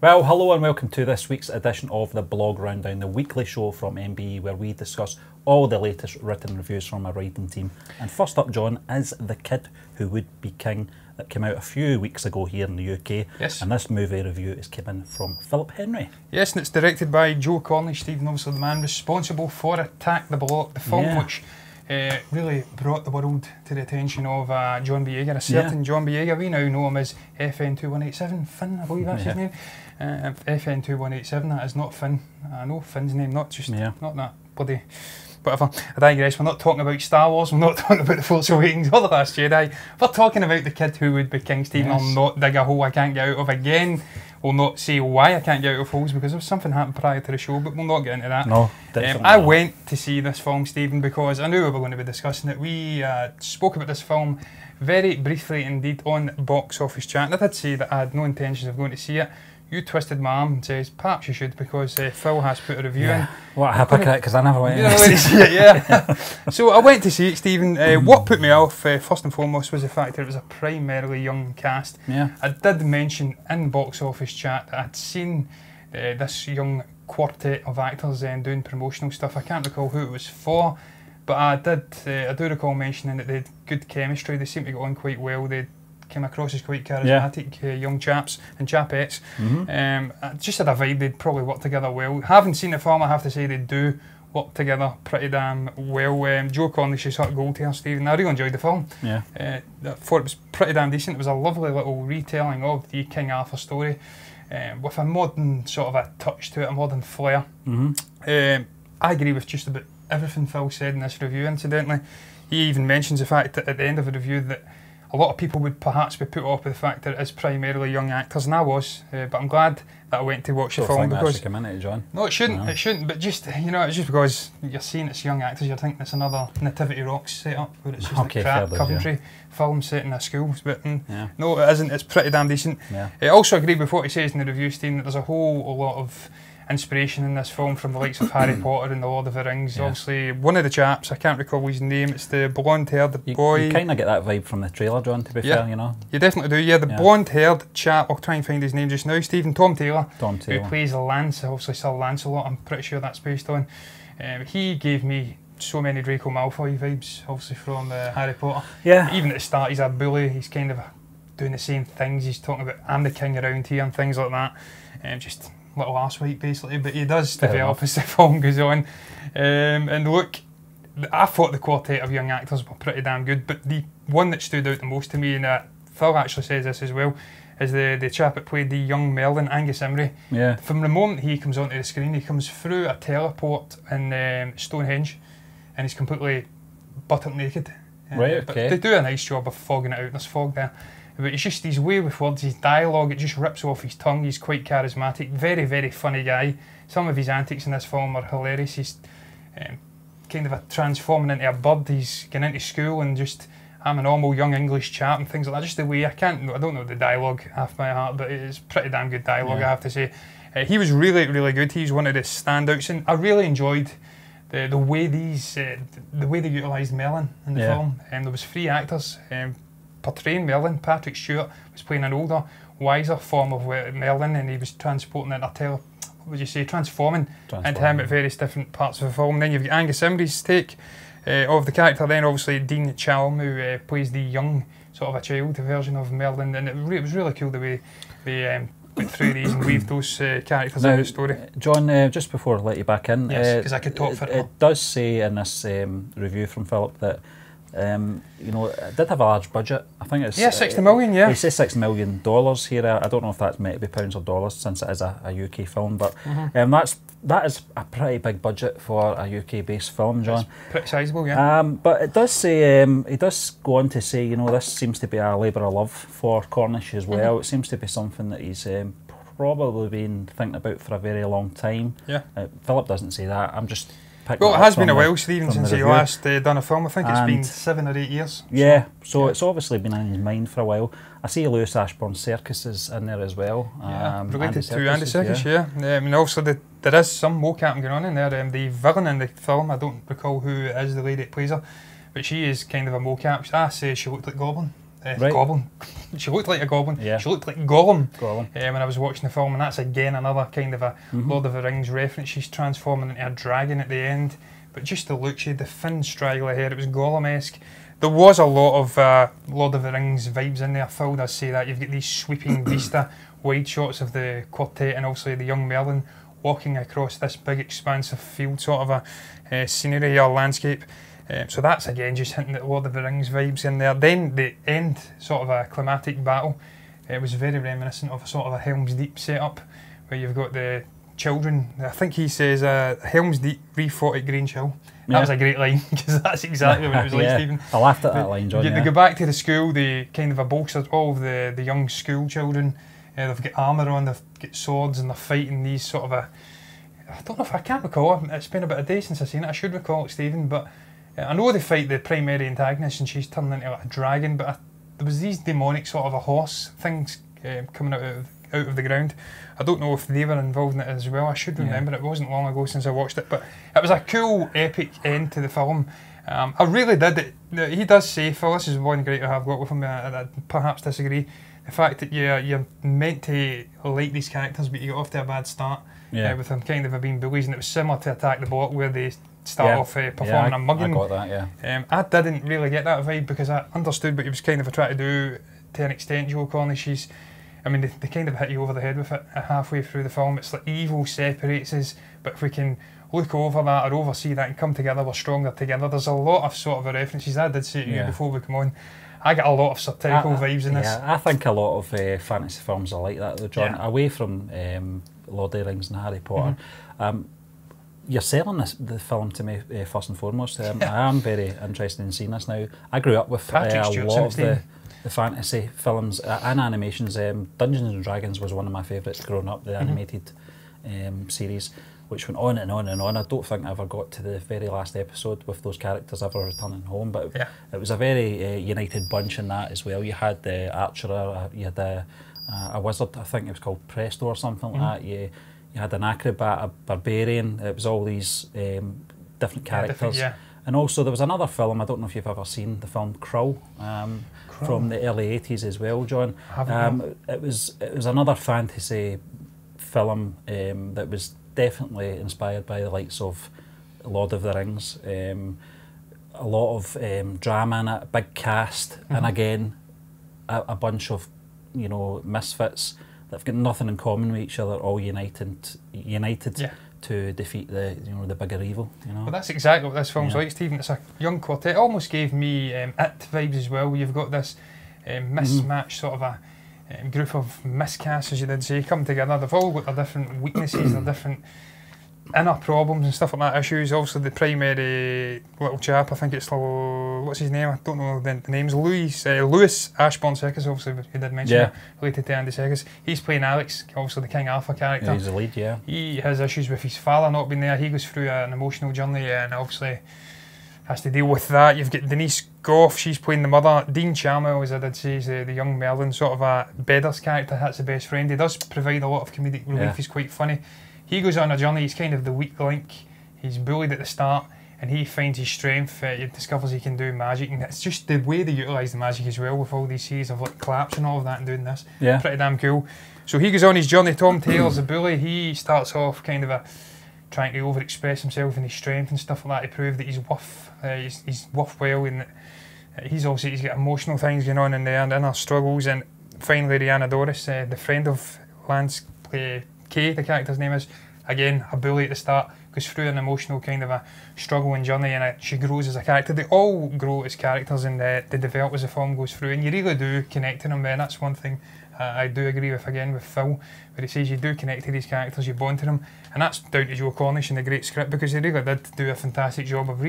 Well, hello and welcome to this week's edition of the Blog Rundown, the weekly show from MBE where we discuss all the latest written reviews from our writing team. And first up, John, is The Kid Who Would Be King, that came out a few weeks ago here in the UK. Yes. And this movie review is coming from Philip Henry. Yes, and it's directed by Joe Cornish, Stephen, obviously the man responsible for Attack the Block, the film which really brought the world to the attention of John Boyega, a certain John Boyega. We now know him as FN2187, Finn, I believe that's his name. FN2187, that is not Finn. I know Finn's name, not just not that bloody whatever. I digress. We're not talking about Star Wars, we're not talking about The Force Awakens or The Last Jedi. We're talking about The Kid Who Would Be King, Stephen. I'll not dig a hole I can't get out of again. We'll not say why I can't get out of holes because there was something happened prior to the show, but we'll not get into that. No, definitely I not. went to see this film, Stephen, because I knew we were going to be discussing it. We spoke about this film very briefly indeed on Box Office Chat, and I did say that I had no intentions of going to see it. You twisted my arm and says, perhaps you should, because Phil has put a review in. What a hypocrite, because I never went to see it, So I went to see it, Stephen. What put me off, first and foremost, was the fact that it was a primarily young cast. I did mention in Box Office Chat that I'd seen this young quartet of actors doing promotional stuff. I can't recall who it was for, but I do recall mentioning that they had good chemistry. They seemed to get on quite well. They came across as quite charismatic young chaps and chapettes. Just had a vibe they'd probably work together well. Having seen the film, I have to say they do work together pretty damn well. Joe Cornish is hot gold here, Stephen. I really enjoyed the film. I thought it was pretty damn decent. It was a lovely little retelling of the King Arthur story with a modern sort of a touch to it, a modern flair. I agree with just about everything Phil said in this review, incidentally. He even mentions the fact that at the end of the review that a lot of people would perhaps be put off with the fact that it is primarily young actors, and I was, but I'm glad that I went to watch the film because come into it, John. No, it shouldn't. It shouldn't. But just it's just because you're seeing it's young actors, you're thinking it's another Nativity Rocks setup where it's just a crap Coventry film set in a school. But no, it isn't. It's pretty damn decent. I also agree with what he says in the review, Stephen, that there's a whole lot of inspiration in this film from the likes of Harry Potter and The Lord of the Rings. Obviously, one of the chaps, I can't recall his name, it's the blonde-haired boy. You kind of get that vibe from the trailer, John, to be fair, you know. You definitely do, the blonde-haired chap, I'll try and find his name just now, Stephen, Tom Taylor, who plays Lance, obviously Sir Lancelot, I'm pretty sure that's based on. He gave me so many Draco Malfoy vibes, obviously from Harry Potter. Even at the start, he's a bully, he's kind of doing the same things, he's talking about, I'm the king around here and things like that. Just little arsewipe basically, but he does develop as the film goes on. And look, I thought the quartet of young actors were pretty damn good, but the one that stood out the most to me, and Phil actually says this as well, is the chap that played the young Merlin, Angus Imrie. From the moment he comes onto the screen, he comes through a teleport in Stonehenge, and he's completely buttock naked. But they do a nice job of fogging it out, there's fog there. But it's just his way with words, his dialogue, it just rips off his tongue. He's quite charismatic, very, very funny guy. Some of his antics in this film are hilarious. He's kind of transforming into a bird. He's getting into school and just, I'm a normal young English chap and things like that. Just the way, I don't know the dialogue half by heart, but it's pretty damn good dialogue, I have to say. He was really, really good. He's one of the standouts, and I really enjoyed the way they utilised Merlin in the film. There was 3 actors portraying Merlin. Patrick Stewart was playing an older, wiser form of Merlin, and he was transporting into transforming into him at various different parts of the film. Then you've got Angus Imrie's take of the character, then obviously Dean Chalm, who plays the young, sort of a child version of Merlin, and it was really cool the way they went through these and weaved those characters in the story. John, just before I let you back in, because I could talk for it does say in this review from Philip that you know, it did have a large budget. I think it's 60 million. He says $6 million here. I don't know if that's meant to be pounds or dollars since it is a UK film, but that is a pretty big budget for a UK-based film, John. It's pretty sizable, but it does say he does go on to say, you know, this seems to be a labour of love for Cornish as well. It seems to be something that he's probably been thinking about for a very long time. Philip doesn't say that. I'm just. Well, it has been a while, Stephen, since he last done a film. I think it's been 7 or 8 years. So it's obviously been in his mind for a while. I see Lewis Ashbourne Circus is in there as well. Related to Andy Serkis, I mean, also there is some mocap going on in there. The villain in the film, I don't recall who it is, the lady that plays her, but she is kind of a mocap. I say she looked like Goblin. Right. Goblin. She looked like a goblin. Yeah. She looked like Gollum. When I was watching the film, and that's again another kind of a Lord of the Rings reference. She's transforming into a dragon at the end, but just the look, she had the thin straggly hair. It was Gollum-esque. There was a lot of Lord of the Rings vibes in there. Phil does say that. You've got these sweeping vista wide shots of the quartet and also the young Merlin walking across this big expansive field, sort of a scenery or landscape. So that's again just hinting at Lord of the Rings vibes in there. Then the end, sort of a climatic battle, it was very reminiscent of a sort of a Helm's Deep setup, where you've got the children. I think he says Helm's Deep re-fought at Grange Hill. That was a great line, because that's exactly what it was like, Stephen. I laughed at that line, John. They go back to the school, they kind of bolstered all of the young school children. They've got armour on, they've got swords, and they're fighting these sort of I don't know if I can't recall it. It's been about a day since I've seen it. I should recall it, Stephen, but I know they fight the primary antagonist and she's turned into like a dragon, but there was these demonic sort of a horse things coming out of the ground. I don't know if they were involved in it as well. I should remember. It wasn't long ago since I watched it, but it was a cool, epic end to the film. I really did it. He does say, Phil, this is one great I've got with him, I perhaps disagree. The fact that you're meant to like these characters, but you got off to a bad start with them kind of being bullies, and it was similar to Attack the Block, where they start off performing a mugging. I got that, I didn't really get that vibe, because I understood what he was kind of trying to do to an extent. Joe Cornish, they kind of hit you over the head with it halfway through the film. It's like evil separates us, but if we can look over that or oversee that and come together, we're stronger together. There's a lot of sort of references. I did say to you before we come on, I get a lot of satirical vibes in this. Yeah, I think a lot of fantasy films are like that though, John. Away from Lord of the Rings and Harry Potter, you're selling the film to me first and foremost. I am very interested in seeing this now. I grew up with a lot of the fantasy films and animations. Dungeons and Dragons was one of my favourites growing up, the animated series, which went on and on and on. I don't think I ever got to the very last episode with those characters ever returning home, but it was a very united bunch in that as well. You had the archer, you had a wizard, I think it was called Presto or something like that. You had an acrobat, a barbarian. It was all these different characters. And also there was another film, I don't know if you've ever seen the film Krull, from the early 80s as well, John. It was another fantasy film that was definitely inspired by the likes of Lord of the Rings. A lot of drama in it, big cast, and again a bunch of misfits that've got nothing in common with each other, all united to defeat the bigger evil. Well, that's exactly what this film's like, Stephen. It's a young quartet. It almost gave me It vibes as well. You've got this mismatched sort of a group of miscasts, as you did say, come together. They've all got their different weaknesses, their different inner problems and stuff like that, issues. Also the primary little chap, I think it's, what's his name? I don't know the names. Lewis Ashbourne Serkis, obviously, you did mention it, related to Andy Serkis. He's playing Alex, also the King Arthur character. He's the lead, He has issues with his father not being there. He goes through an emotional journey and obviously has to deal with that. You've got Denise Gough, she's playing the mother. Dean Chamel, as I did say, is the young Merlin, sort of a Beddar's character. That's the best friend. He does provide a lot of comedic relief. He's quite funny. He goes on a journey. He's kind of the weak link. He's bullied at the start, and he finds his strength. He discovers he can do magic, and it's just the way they utilise the magic as well, with all these series of like claps and all of that, and doing this. Pretty damn cool. So he goes on his journey. Tom Taylor's the bully. He starts off kind of trying to overexpress himself and his strength and stuff like that to prove that he's worth well, and he's got emotional things going on in there and inner struggles. And finally, Rihanna Doris, the friend of Lance, Kay, the character's name is, again a bully at the start, goes through an emotional kind of a struggle and journey, and she grows as a character. They all grow as characters, and they develop as the film goes through, and you really do connect to them. And that's one thing I do agree with, again, with Phil, where he says you do connect to these characters, you bond to them, and that's down to Joe Cornish and the great script, because he really did do a fantastic job of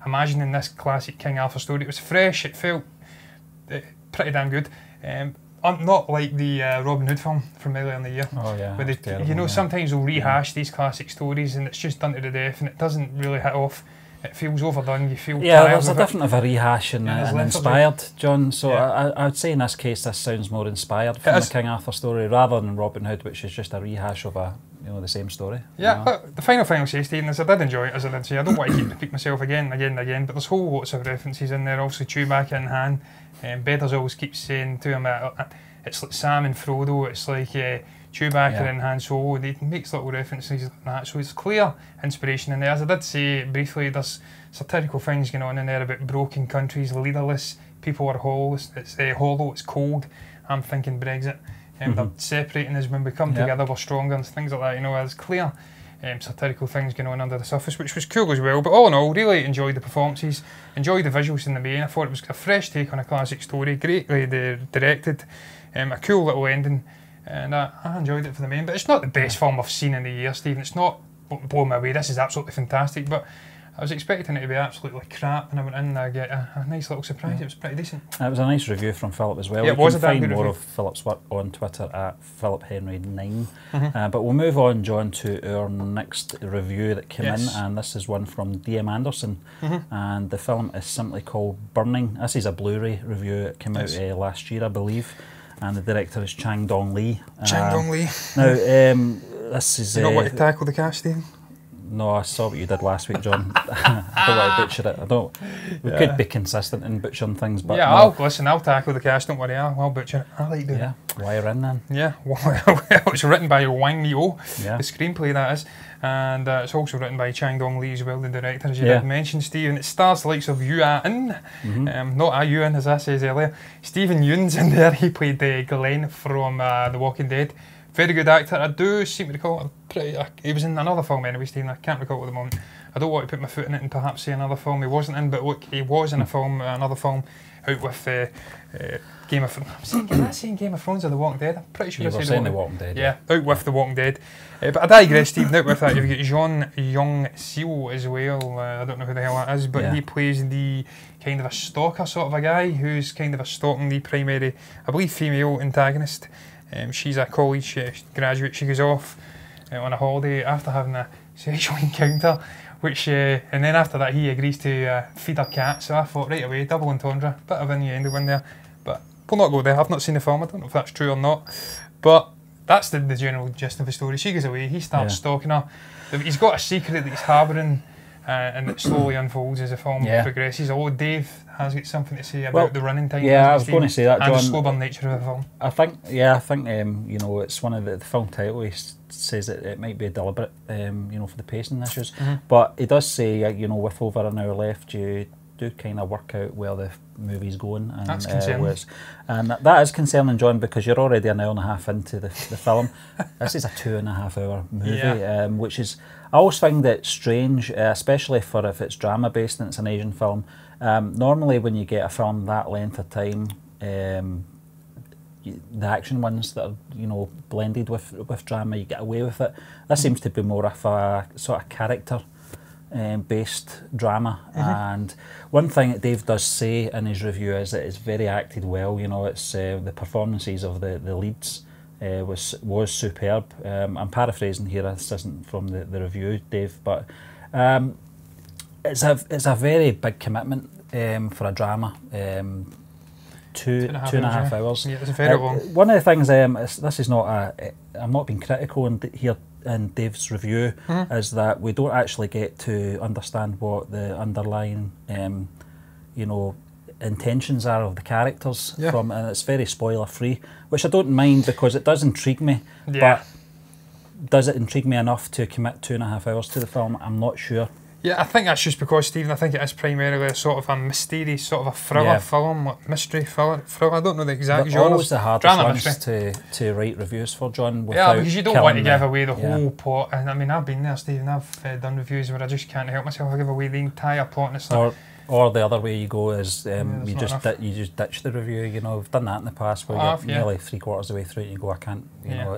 imagining this classic King Arthur story. It was fresh, it felt pretty damn good. Not like the Robin Hood film from earlier in the year. Where they, terrible, sometimes they'll rehash these classic stories and it's just done to the death and it doesn't really hit off. It feels overdone, you feel tired. There's a different of a rehash and inspired, John, so I would say in this case this sounds more inspired from the King Arthur story rather than Robin Hood, which is just a rehash of a the same story. Yeah, but the final thing I'll say, Stephen, is I did enjoy it, as I did say. I don't want to keep repeating myself again and again and again, but there's whole lots of references in there. Obviously, Chewbacca in hand. Bedders always keeps saying to him, it's like Sam and Frodo, it's like Chewbacca and Han Solo. He makes little references like that, so it's clear inspiration in there. As I did say briefly, there's satirical things going on in there about broken countries, leaderless, people are hollow, it's cold. I'm thinking Brexit. They're separating us. When we come together, we're stronger, and things like that. There's clear satirical things going on under the surface, which was cool as well. But all in all, really enjoyed the performances, enjoyed the visuals in the main. I thought it was a fresh take on a classic story, greatly directed, a cool little ending, and I enjoyed it for the main. But it's not the best film I've seen in the year, Stephen. It's not blowing me away. This is absolutely fantastic, but I was expecting it to be absolutely crap, and I went in and I get a nice little surprise. It was pretty decent. It was a nice review from Philip as well. Yeah, you can find more of Philip's work on Twitter at PhilipHenry9. But we'll move on, John, to our next review that came in, and this is one from DM Anderson, and the film is simply called Burning. This is a Blu-ray review. It came out last year, I believe, and the director is Chang Dong Lee. Chang Dong Lee. Now, this is... You not want to tackle the cast, Stephen? No, I saw what you did last week, John. I don't want to butcher it. We could be consistent in butchering things, but I'll tackle the cast. Don't worry, I'll butcher it. I like doing it. Wire in then. Yeah, it's written by Wang Neo, the screenplay that is, and it's also written by Chang Dong Lee as well, the director, as you did mention, Stephen. It stars the likes of Yuan, not Yuan as I said earlier. Stephen Yeun's in there. He played Glenn from The Walking Dead. Very good actor. I do seem to recall he was in another film anyway, Stephen. I can't recall at the moment. I don't want to put my foot in it and perhaps say another film he wasn't in, but look, he was in another film out with Game of Thrones. Am I saying Game of Thrones or The Walking Dead? I'm pretty sure I said saying The Walking Dead. Yeah, out with The Walking Dead. But I digress, Stephen. Out with that, you've got Jeon Young-sil as well. I don't know who the hell that is, but he plays the kind of a stalker sort of a guy who's kind of stalking the primary, I believe, female antagonist. She's a college graduate. She goes off on a holiday after having a sexual encounter, and then after that he agrees to feed her cat. So I thought right away, double entendre, bit of innuendo in there. But we'll not go there. I've not seen the film. I don't know if that's true or not. But that's the general gist of the story. She goes away. He starts stalking her. He's got a secret that he's harbouring, and it slowly unfolds as the film progresses. Although Dave has got something to say about the running time. Yeah, I was going to say that, John. And the slow burn nature of the film. I think it's one of the film title. He says that it might be deliberate, for the pacing issues. But he does say, with over an hour left, you do kind of work out where the movie's going. And, that's concerning. And that is concerning, John, because you're already an hour and a half into the film. This is a 2.5 hour movie, which is... I always find it strange, especially for if it's drama based and it's an Asian film. Normally when you get a film that length of time, the action ones that are blended with drama, you get away with it. This seems to be more of a sort of character based drama. And one thing that Dave does say in his review is that it's very acted well. It's the performances of the leads was superb. I'm paraphrasing here, this isn't from the review, Dave, but it's a very big commitment for a drama. 2.5 hours. Yeah, it's very long. One of the things, this is not I'm not being critical here in Dave's review, is that we don't actually get to understand what the underlying intentions are of the characters and it's very spoiler free, which I don't mind because it does intrigue me. But does it intrigue me enough to commit 2.5 hours to the film? I'm not sure. Yeah, I think that's just because, Stephen, I think it is primarily a sort of a mysterious, sort of a thriller film, like mystery thriller. I don't know the exact genre. Always the hardest ones to write reviews for, John. Yeah, because you don't want to give away the whole plot. And I mean, I've been there, Stephen. I've done reviews where I just can't help myself. I give away the entire plot, and it's like, or the other way you go is you just ditch the review. We've done that in the past where you're nearly 3/4 of the way through and you go, I can't.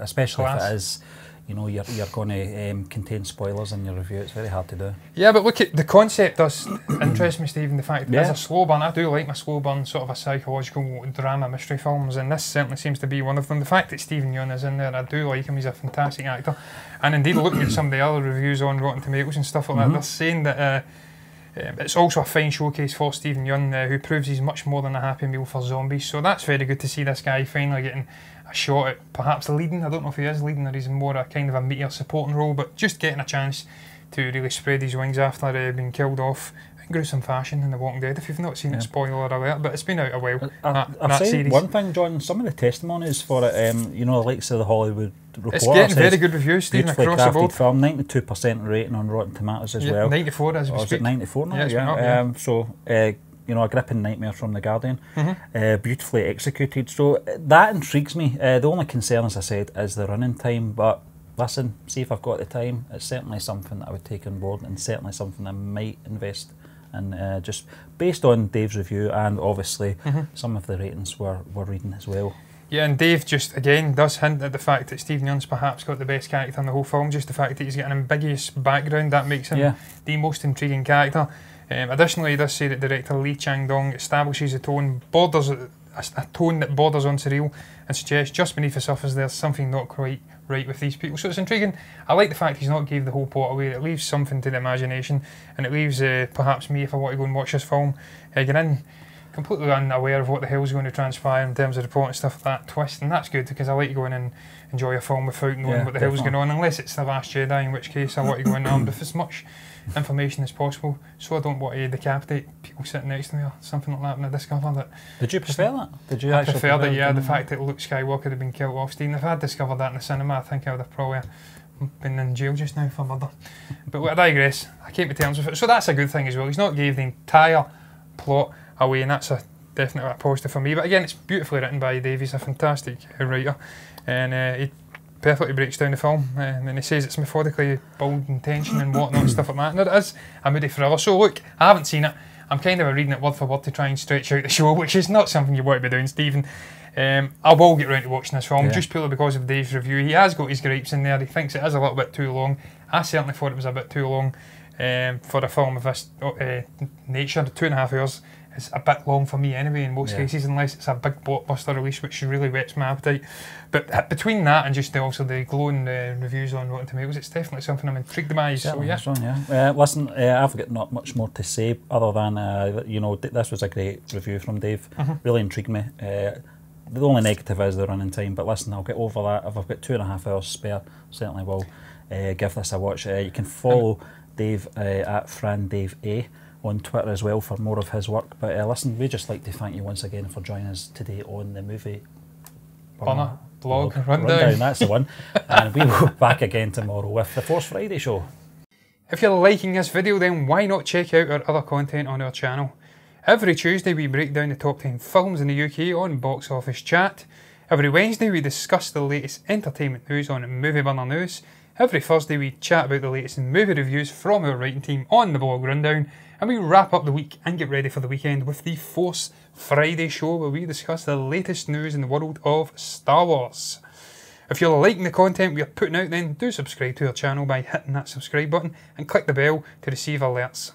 Especially if it is. You're going to contain spoilers in your review. It's very hard to do. Yeah, but look, the concept does interest me, Stephen. The fact that it's a slow burn. I do like my slow burn, sort of a psychological drama mystery films, and this certainly seems to be one of them. The fact that Stephen Yeun is in there, I do like him. He's a fantastic actor. And indeed, looking at some of the other reviews on Rotten Tomatoes and stuff like that, they're saying that It's also a fine showcase for Stephen Yeun, who proves he's much more than a happy meal for zombies. So that's very good to see this guy finally getting a shot at perhaps leading. I don't know if he is leading or he's more a kind of a meteor supporting role, but just getting a chance to really spread his wings after being killed off in gruesome fashion in The Walking Dead. If you've not seen it, spoiler alert, but it's been out a while. I'll say series. One thing, John, some of the testimonies for it, you know, the likes of the Hollywood Reporter, it's getting very good reviews, Stephen, across the board. Film, 92% rating on Rotten Tomatoes as well. 94 as we speak. Is it 94 now? Yeah. So, you know, a gripping nightmare from The Guardian, beautifully executed. So that intrigues me. The only concern, as I said, is the running time, but listen, see if I've got the time. It's certainly something that I would take on board, and certainly something I might invest in, just based on Dave's review, and obviously some of the ratings we're reading as well. Yeah, and Dave just again does hint at the fact that Stephen Yeun's perhaps got the best character in the whole film. Just the fact that he's got an ambiguous background, that makes him the most intriguing character. Additionally, he does say that director Lee Chang-dong establishes a tone that borders on surreal, and suggests just beneath the surface there's something not quite right with these people. So it's intriguing. I like the fact he's not gave the whole plot away. It leaves something to the imagination, and it leaves perhaps me, if I want to go and watch this film, get in completely unaware of what the hell's going to transpire in terms of the plot and stuff like that twist, and that's good because I like to go in and enjoy a film without knowing what the hell's going on, unless it's The Last Jedi, in which case I want to go in armed with as much information as possible, so I don't want to decapitate people sitting next to me or something like that when I discover that. Did you prefer that? Did you actually prefer that? Yeah, the fact that Luke Skywalker had been killed off Stephen. If I had discovered that in the cinema, I think I would have probably been in jail just now for murder. But I digress. I came to terms with it, so that's a good thing as well. He's not gave the entire plot away, and that's definitely a positive for me. But again, it's beautifully written by Dave. He's a fantastic writer, and he perfectly breaks down the film, and he says it's methodically built in tension and whatnot and stuff like that. And it is a moody thriller. So look, I haven't seen it. I'm kind of reading it word for word to try and stretch out the show, which is not something you want to be doing, Stephen. I will get round to watching this film, just purely because of Dave's review. He has got his gripes in there. He thinks it is a little bit too long. I certainly thought it was a bit too long for a film of this nature. 2.5 hours is a bit long for me anyway in most cases, unless it's a big blockbuster release, which really whets my appetite. But between that and just also the glowing reviews on Rotten Tomatoes, it's definitely something I'm intrigued by. So listen, I've got not much more to say other than you know, this was a great review from Dave. Really intrigued me. The only negative is the running time, but listen, I'll get over that. If I've got 2.5 hours spare, certainly will give this a watch. You can follow Dave at FranDaveA on Twitter as well for more of his work. But listen, we'd just like to thank you once again for joining us today on the movie blog rundown. That's the one. And we will be back again tomorrow with the Force Friday show. If you're liking this video, then why not check out our other content on our channel? Every Tuesday we break down the top 10 films in the UK on Box Office Chat. Every Wednesday we discuss the latest entertainment news on Movie Burner News. Every Thursday we chat about the latest movie reviews from our writing team on the blog rundown. And we wrap up the week and get ready for the weekend with the Force Friday show, where we discuss the latest news in the world of Star Wars. If you're liking the content we are putting out, then do subscribe to our channel by hitting that subscribe button and click the bell to receive alerts.